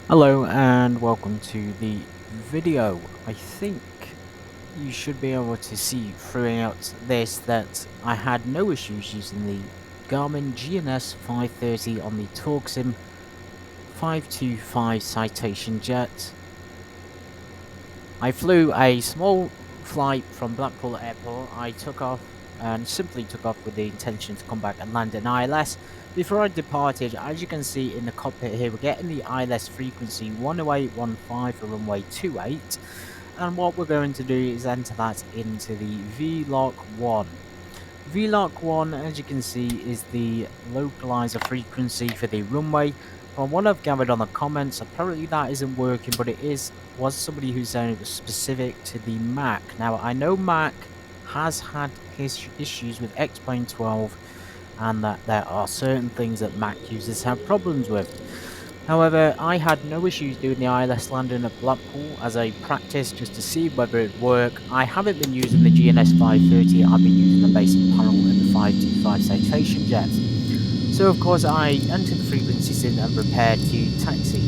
Hello and welcome to the video. I think you should be able to see throughout this that I had no issues using the Garmin GNS 530 on the Torquesim 525 Citation Jet. I flew a small flight from Blackpool Airport. I took off and simply took off with the intention to come back and land in ILS. Before I departed, as you can see in the cockpit here, we're getting the ILS frequency 10815 for runway 28, and what we're going to do is enter that into the VLOC 1. VLOC 1, as you can see, is the localizer frequency for the runway. From what I've gathered on the comments, apparently that isn't working, but it was somebody who said it was specific to the Mac. Now, I know Mac has had issues with X-Plane 12, and that there are certain things that Mac users have problems with. However, I had no issues doing the ILS landing at Blackpool as a practice just to see whether it worked. I haven't been using the GNS 530, I've been using the basic panel in the 525 Citation Jet. So of course I entered the frequencies in and prepared to taxi.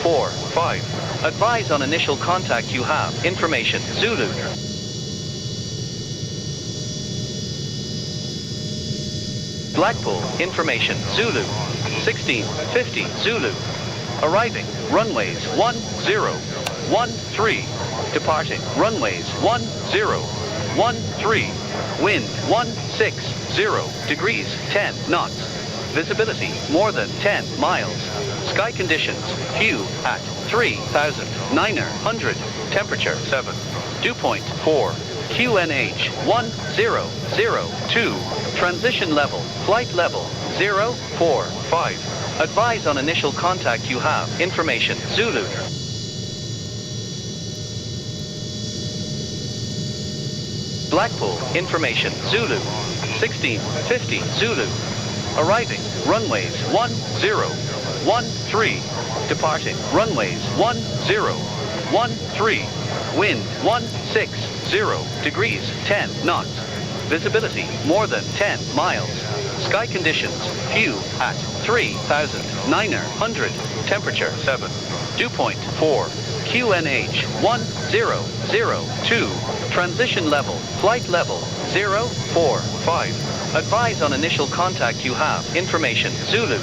Four, 5. Advise on initial contact you have. Information, Zulu. Blackpool, information, Zulu. 1650, Zulu. Arriving, runways 1013. Departing, runways 1013. Wind 160 degrees, 10 knots. Visibility more than 10 miles. Sky conditions, view at 3,900. Temperature 7. Dew point 4. QNH 1002. Transition level, flight level 045. Advise on initial contact you have. Information, Zulu. Blackpool, information, Zulu. 1650, Zulu. Arriving, runways 1013. Departing, runways 1013. Wind 160 degrees, 10 knots. Visibility more than 10 miles. Sky conditions. View at 3,900. Temperature 7. Dew point 4. QNH 1002. Transition level. Flight level 045. Advise on initial contact you have. Information Zulu.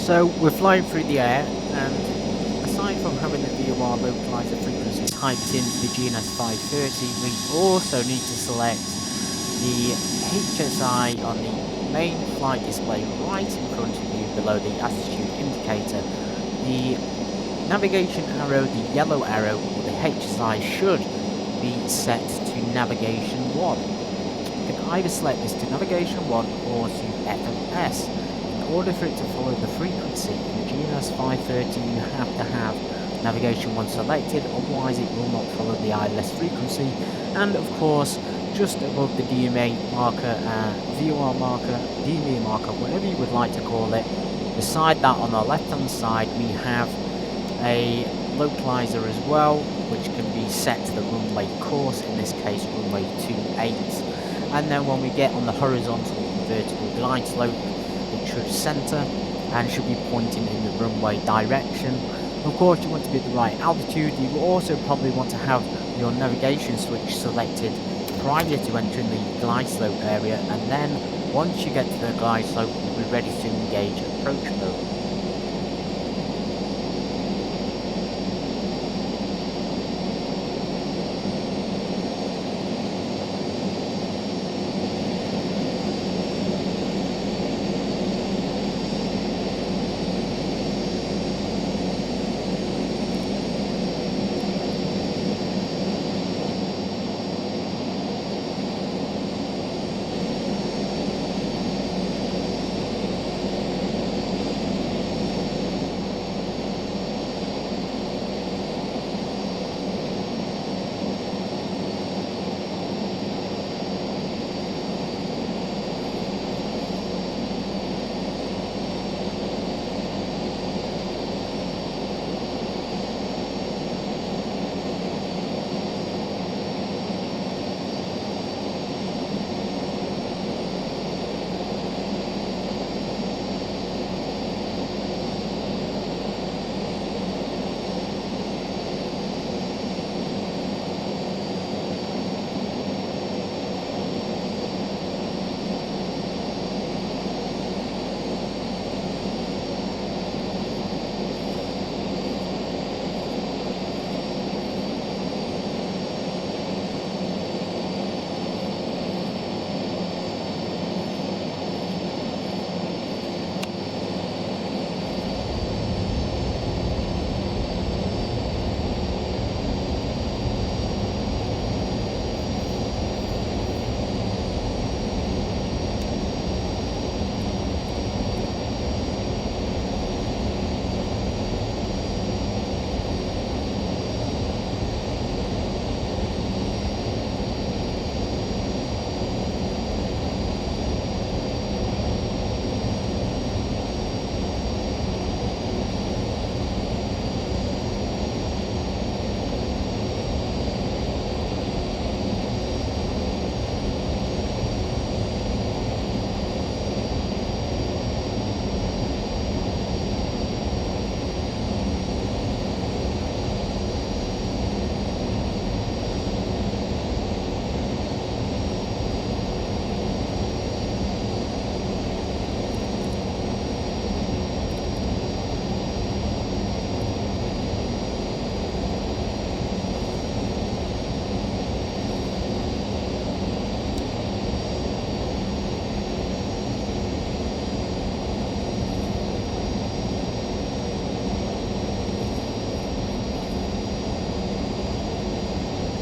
So we're flying through the air, and aside from having the VOR localizer frequency typed into the GNS 530, we also need to select the HSI on the main flight display right in front of you below the attitude indicator. The navigation arrow, the yellow arrow, or the HSI should be set to navigation 1. You can either select this to navigation 1 or to FMS. In order for it to follow the frequency in the GNS 530, you have to have navigation 1 selected, otherwise it will not follow the ILS frequency. And of course, just above the DMA marker, VOR marker, DMA marker, whatever you would like to call it, beside that on the left hand side we have a localizer as well, which can be set to the runway course, in this case runway 28. And then when we get on the horizontal and vertical glide slope, it should center and should be pointing in the runway direction. Of course, you want to be at the right altitude. You will also probably want to have your navigation switch selected prior to entering the glide slope area, and then once you get to the glide slope, you'll be ready to engage approach mode.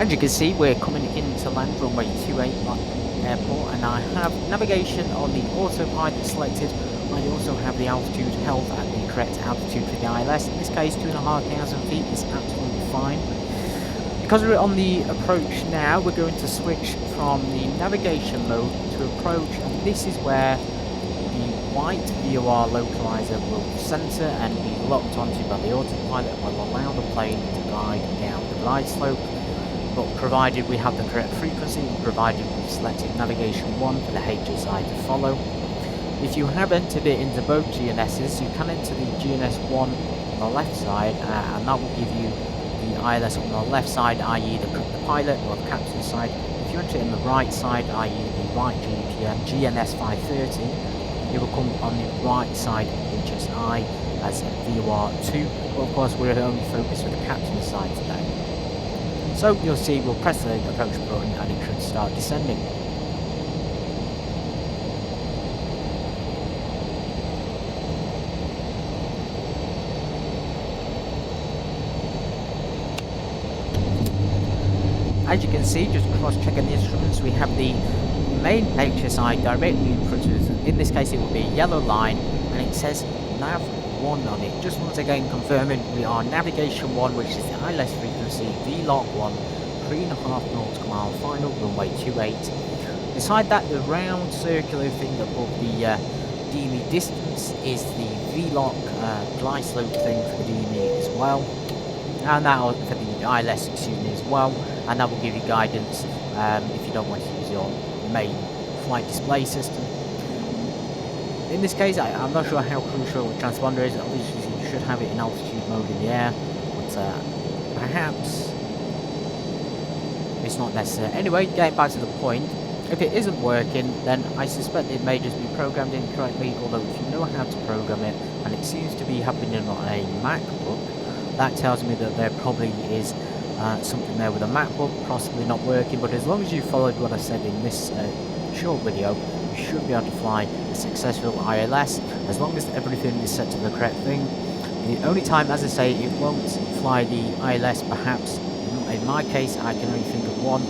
As you can see, we're coming into land runway 28 Blackpool Airport, and I have navigation on the autopilot selected. I also have the altitude held at the correct altitude for the ILS. In this case, 2,500 feet is absolutely fine. Because we're on the approach now, we're going to switch from the navigation mode to approach, and this is where the white VOR localizer will center and be locked onto by the autopilot and will allow the plane to glide down the glide slope. But provided we have the correct frequency, and provided we've selected navigation 1 for the HSI to follow. If you have entered it into both GNSs, you can enter the GNS 1 on the left side, and that will give you the ILS on the left side, i.e. the pilot or the captain's side. If you enter it on the right side, i.e. the right GNS 530, it will come on the right side HSI as VOR 2, but of course we're only focused with the captain's side today. So you'll see we'll press the approach button and it should start descending. As you can see, just cross-checking the instruments, we have the main HSI directly in front of us. In this case it will be a yellow line, and and it says nav 1 on it. Just once again confirming we are navigation 1, which is the ILS frequency, VLOC 1, 3.5 nautical mile final, runway 28. Beside that, the round circular thing above the DME distance is the VLOC glide slope thing for the DME as well, and that for the ILS, excuse me, as well, and that will give you guidance if you don't want to use your main flight display system. In this case, I'm not sure how crucial the transponder is. Obviously, you should have it in altitude mode in the air, but perhaps it's not necessary. Anyway, getting back to the point, if it isn't working, then I suspect it may just be programmed incorrectly, although if you know how to program it, and it seems to be happening on a MacBook, that tells me that there probably is something there with a MacBook, possibly not working. But as long as you followed what I said in this short video, you should be able to fly a successful ILS, as long as everything is set to the correct thing. The only time, as I say, it won't fly the ILS, perhaps, in my case, I can only think of one,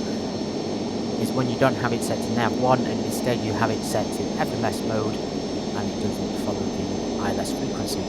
is when you don't have it set to nav 1, and instead you have it set to FMS mode, and it doesn't follow the ILS frequency.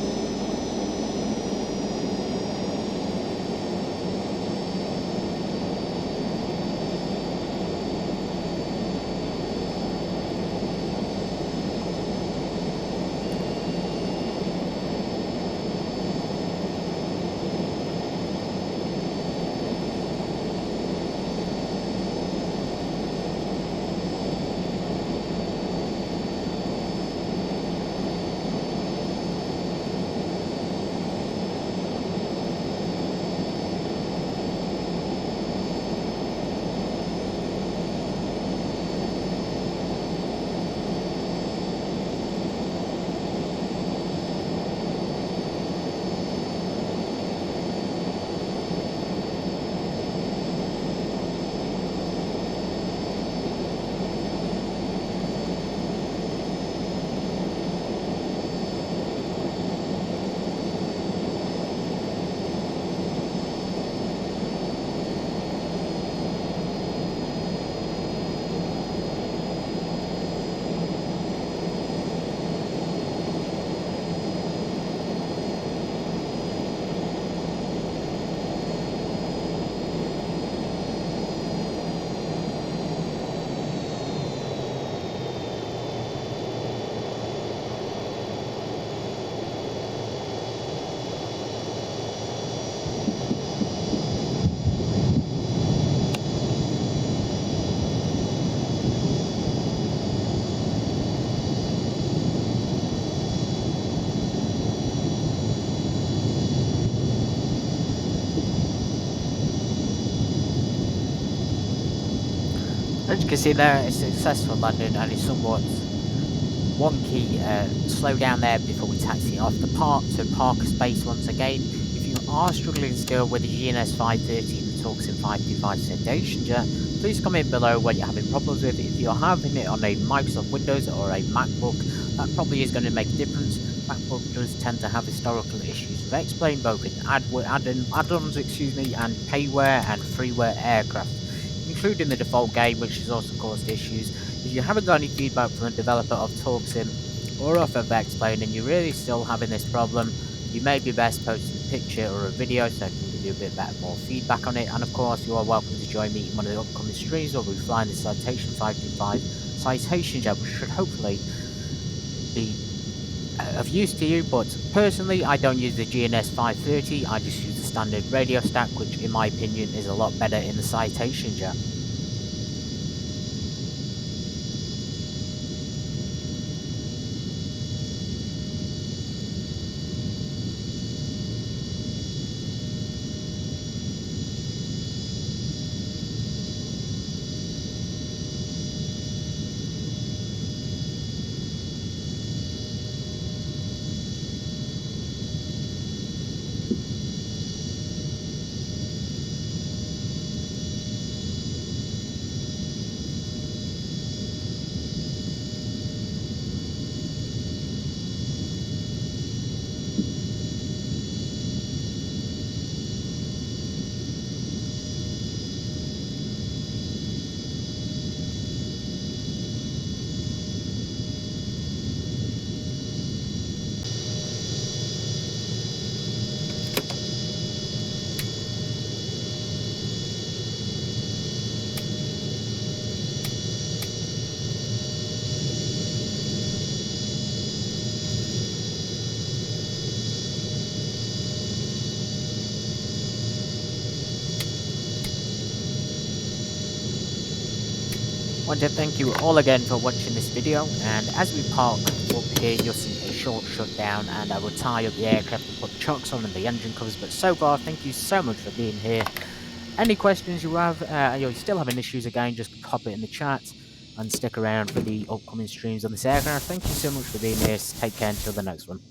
As you can see there, it's a successful landing, and it's somewhat wonky. Slow down there before we taxi off the park to Parker Space once again. If you are struggling still with the GNS 530 and the Torquesim 525 Citation Jet, please comment below what you're having problems with. If you're having it on a Microsoft Windows or a MacBook, that probably is going to make a difference. MacBook does tend to have historical issues with X-Plane, both in add-ons, and payware and freeware aircraft, including the default game, which has also caused issues. If you haven't got any feedback from the developer of Torquesim or off of X-Plane and you're really still having this problem, you may be best posting a picture or a video so I can give you a bit more feedback on it. And of course, you are welcome to join me in one of the upcoming streams where we fly in the Citation 525 Citation Jet, which should hopefully be of use to you. But personally, I don't use the GNS 530, I just use the standard radio stack, which in my opinion is a lot better in the Citation Jet. want to thank you all again for watching this video, and as we park up here you'll see a short shutdown, and I will tie up the aircraft and put chocks on and the engine covers. But so far, thank you so much for being here. Any questions you have, you're still having issues again, just pop it in the chat and stick around for the upcoming streams on this aircraft. Thank you so much for being here. Take care until the next one.